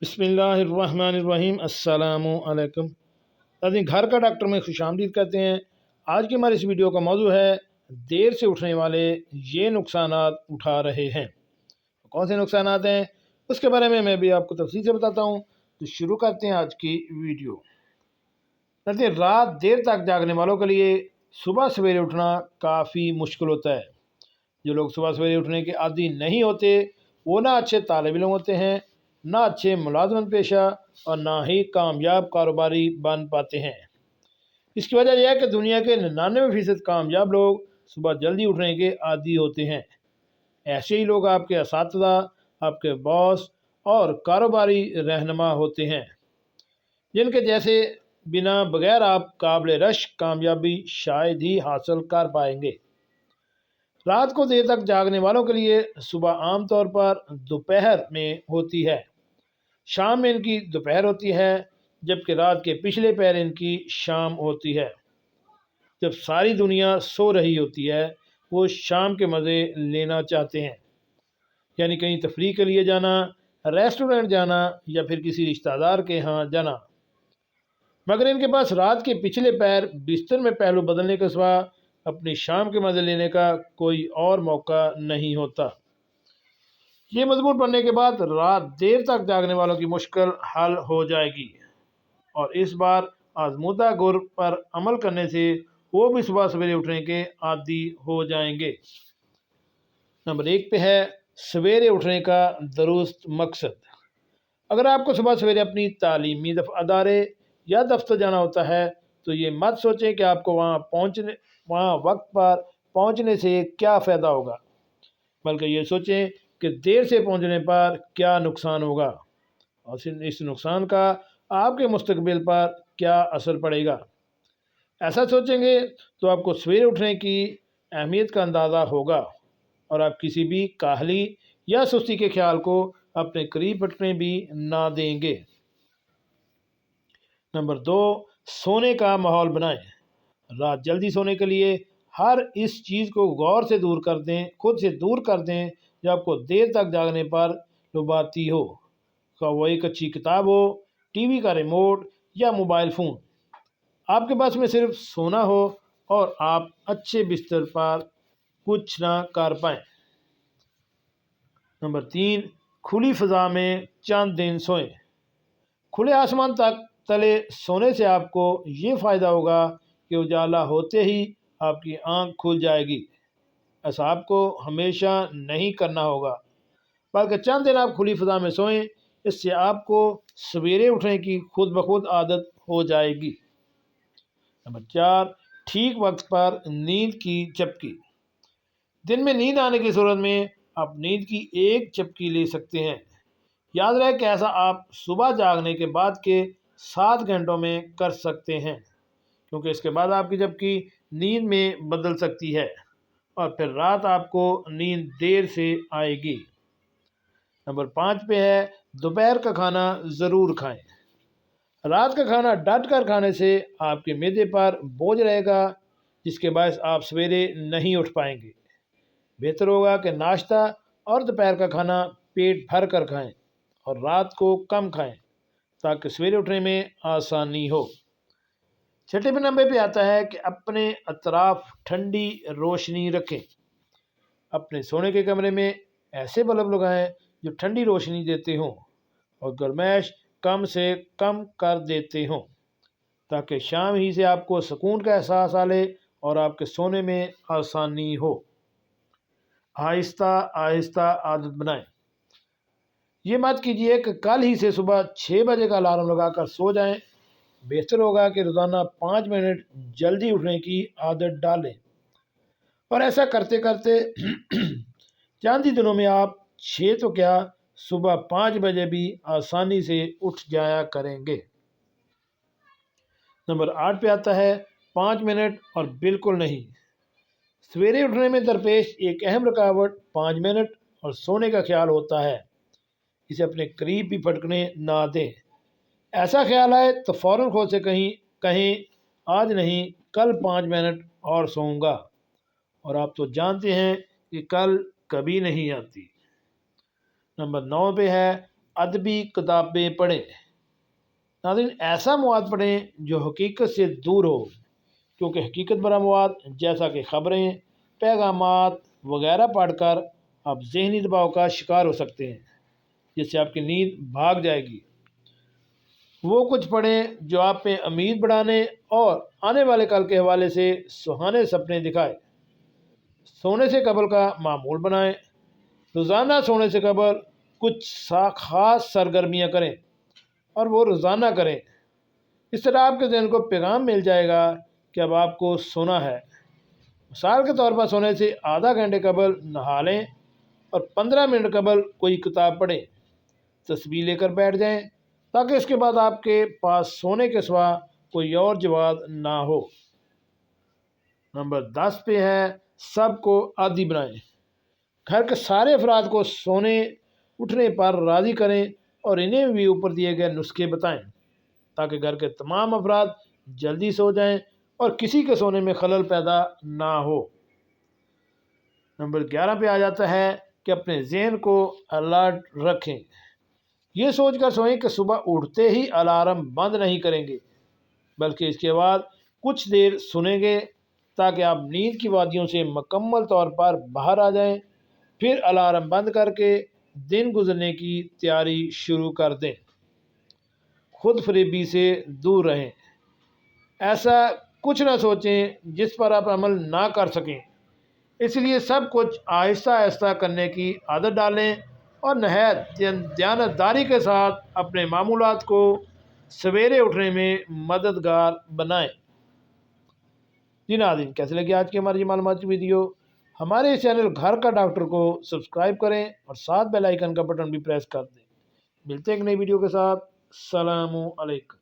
बिस्मिल्लाहिर्रहमानिर्रहीम। अस्सलामु अलैकुम। नाज़रीन, घर का डॉक्टर में खुशामदीद करते हैं। आज की हमारी इस वीडियो का मौजू है देर से उठने वाले ये नुकसानात उठा रहे हैं। कौन से नुकसानात हैं उसके बारे में मैं भी आपको तफसील से बताता हूँ। तो शुरू करते हैं आज की वीडियो। नाज़रीन, रात देर तक जागने वालों के लिए सुबह सवेरे उठना काफ़ी मुश्किल होता है। जो लोग सुबह सवेरे उठने के आदी नहीं होते वो ना अच्छे तालिब इल्म होते हैं, ना अच्छे मुलाजमत पेशा और ना ही कामयाब कारोबारी बन पाते हैं। इसकी वजह यह है कि दुनिया के 99% कामयाब लोग सुबह जल्दी उठने के आदी होते हैं। ऐसे ही लोग आपके असातिज़ा, आपके बॉस और कारोबारी रहनुमा होते हैं, जिनके जैसे बिना बगैर आप काबिल रश कामयाबी शायद ही हासिल कर पाएंगे। रात को देर तक जागने वालों के लिए सुबह आम तौर पर दोपहर में होती है, शाम में इनकी दोपहर होती है, जबकि रात के पिछले पहर इनकी शाम होती है। जब सारी दुनिया सो रही होती है वो शाम के मज़े लेना चाहते हैं, यानी कहीं तफरीह के लिए जाना, रेस्टोरेंट जाना या फिर किसी रिश्तेदार के यहाँ जाना। मगर इनके पास रात के पिछले पैर बिस्तर में पहलू बदलने के सिवा अपनी शाम के मज़े लेने का कोई और मौका नहीं होता। ये मजबूर बनने के बाद रात देर तक जागने वालों की मुश्किल हल हो जाएगी और इस बार आजमूदा गुर पर अमल करने से वो भी सुबह सवेरे उठने के आदी हो जाएंगे। नंबर 1 पे है सवेरे उठने का दुरुस्त मकसद। अगर आपको सुबह सवेरे अपनी तालीमी अदारे या दफ्तर जाना होता है तो ये मत सोचें कि आपको वहाँ वक्त पर पहुँचने से क्या फ़ायदा होगा, बल्कि ये सोचें कि देर से पहुँचने पर क्या नुकसान होगा और इस नुकसान का आपके मुस्तकबिल पर क्या असर पड़ेगा। ऐसा सोचेंगे तो आपको सवेरे उठने की अहमियत का अंदाज़ा होगा और आप किसी भी काहली या सुस्ती के ख्याल को अपने करीब पटने भी ना देंगे। नंबर 2, सोने का माहौल बनाएं। रात जल्दी सोने के लिए हर इस चीज़ को गौर से दूर कर दें, खुद से दूर कर दें जो आपको देर तक जागने पर लुभाती हो। का वो एक अच्छी किताब हो, टीवी का रिमोट या मोबाइल फ़ोन। आपके पास में सिर्फ सोना हो और आप अच्छे बिस्तर पर कुछ ना कर पाएँ। नंबर 3, खुली फ़ज़ा में चंद दिन सोएं। खुले आसमान तक तले सोने से आपको ये फ़ायदा होगा कि उजाला होते ही आपकी आंख खुल जाएगी। ऐसा आपको हमेशा नहीं करना होगा, बल्कि चंद दिन आप खुली फ़ज़ा में सोएं। इससे आपको सवेरे उठने की खुद ब खुद आदत हो जाएगी। नंबर 4, ठीक वक्त पर नींद की झपकी। दिन में नींद आने की सूरत में आप नींद की एक झपकी ले सकते हैं। याद रहे कि ऐसा आप सुबह जागने के बाद के 7 घंटों में कर सकते हैं, क्योंकि इसके बाद आपकी झपकी नींद में बदल सकती है और फिर रात आपको नींद देर से आएगी। नंबर 5 पे है दोपहर का खाना ज़रूर खाएं। रात का खाना डट कर खाने से आपके मैदे पर बोझ रहेगा, जिसके बायस आप सवेरे नहीं उठ पाएंगे। बेहतर होगा कि नाश्ता और दोपहर का खाना पेट भर कर खाएं और रात को कम खाएं ताकि सवेरे उठने में आसानी हो। छठे नंबर पे आता है कि अपने अतराफ ठंडी रोशनी रखें। अपने सोने के कमरे में ऐसे बल्ब लगाएं जो ठंडी रोशनी देते हों और गर्माइश कम से कम कर देते हों, ताकि शाम ही से आपको सुकून का एहसास आए और आपके सोने में आसानी हो। आहिस्ता आहिस्ता आदत बनाएं। ये मत कीजिए कि कल ही से सुबह 6 बजे का अलार्म लगाकर सो जाएं। बेहतर होगा कि रोज़ाना 5 मिनट जल्दी उठने की आदत डालें और ऐसा करते करते चंद ही दिनों में आप 6 तो क्या सुबह 5 बजे भी आसानी से उठ जाया करेंगे। नंबर 8 पे आता है 5 मिनट और बिल्कुल नहीं। सवेरे उठने में दरपेश एक अहम रुकावट 5 मिनट और सोने का ख्याल होता है। इसे अपने करीब भी फटकने ना दें। ऐसा ख्याल आए तो फ़ौरन खुद से कहें आज नहीं कल 5 मिनट और सोऊंगा, और आप तो जानते हैं कि कल कभी नहीं आती। नंबर 9 पे है अदबी किताबें पढ़ें। नाज़रीन, ऐसा मवाद पढ़ें जो हकीकत से दूर हो, क्योंकि हकीकत भरा मवाद जैसा कि ख़बरें, पैगामात वगैरह पढ़कर आप ज़हनी दबाव का शिकार हो सकते हैं, जिससे आपकी नींद भाग जाएगी। वो कुछ पढ़ें जो आप पे उम्मीद बढ़ाने और आने वाले कल के हवाले से सुहाने सपने दिखाए। सोने से कबल का मामूल बनाएं। रोज़ाना सोने से कबल कुछ ख़ास सरगर्मियाँ करें और वो रोज़ाना करें। इस तरह आपके ज़हन को पैगाम मिल जाएगा कि अब आपको सोना है। मिसाल के तौर पर सोने से आधा घंटे कबल नहा लें और 15 मिनट कबल कोई किताब पढ़ें। तस्वीर लेकर बैठ जाएं ताकि इसके बाद आपके पास सोने के सिवा कोई और जवाब ना हो। नंबर 10 पे है सबको आदी बनाएं। घर के सारे अफराद को सोने उठने पर राज़ी करें और इन्हें भी ऊपर दिए गए नुस्खे बताएं ताकि घर के तमाम अफराद जल्दी सो जाएं और किसी के सोने में खलल पैदा ना हो। नंबर 11 पे आ जाता है कि अपने जहन को अलर्ट रखें। ये सोचकर सोएं कि सुबह उठते ही अलार्म बंद नहीं करेंगे, बल्कि इसके बाद कुछ देर सुनेंगे ताकि आप नींद की वादियों से मुकम्मल तौर पर बाहर आ जाएं। फिर अलार्म बंद करके दिन गुजरने की तैयारी शुरू कर दें। खुद फरेबी से दूर रहें। ऐसा कुछ ना सोचें जिस पर आप अमल ना कर सकें, इसलिए सब कुछ आहिस्ता आहिस्ता करने की आदत डालें और नहायत दयानतदारी के साथ अपने मामूलात को सवेरे उठने में मददगार बनाएं। जी नाज़रीन, कैसे लगी आज की हमारी ये मालूमाती वीडियो? हमारे इस चैनल घर का डॉक्टर को सब्सक्राइब करें और साथ बेल आइकन का बटन भी प्रेस कर दें। मिलते हैं एक नई वीडियो के साथ। अस्सलामु अलैकुम।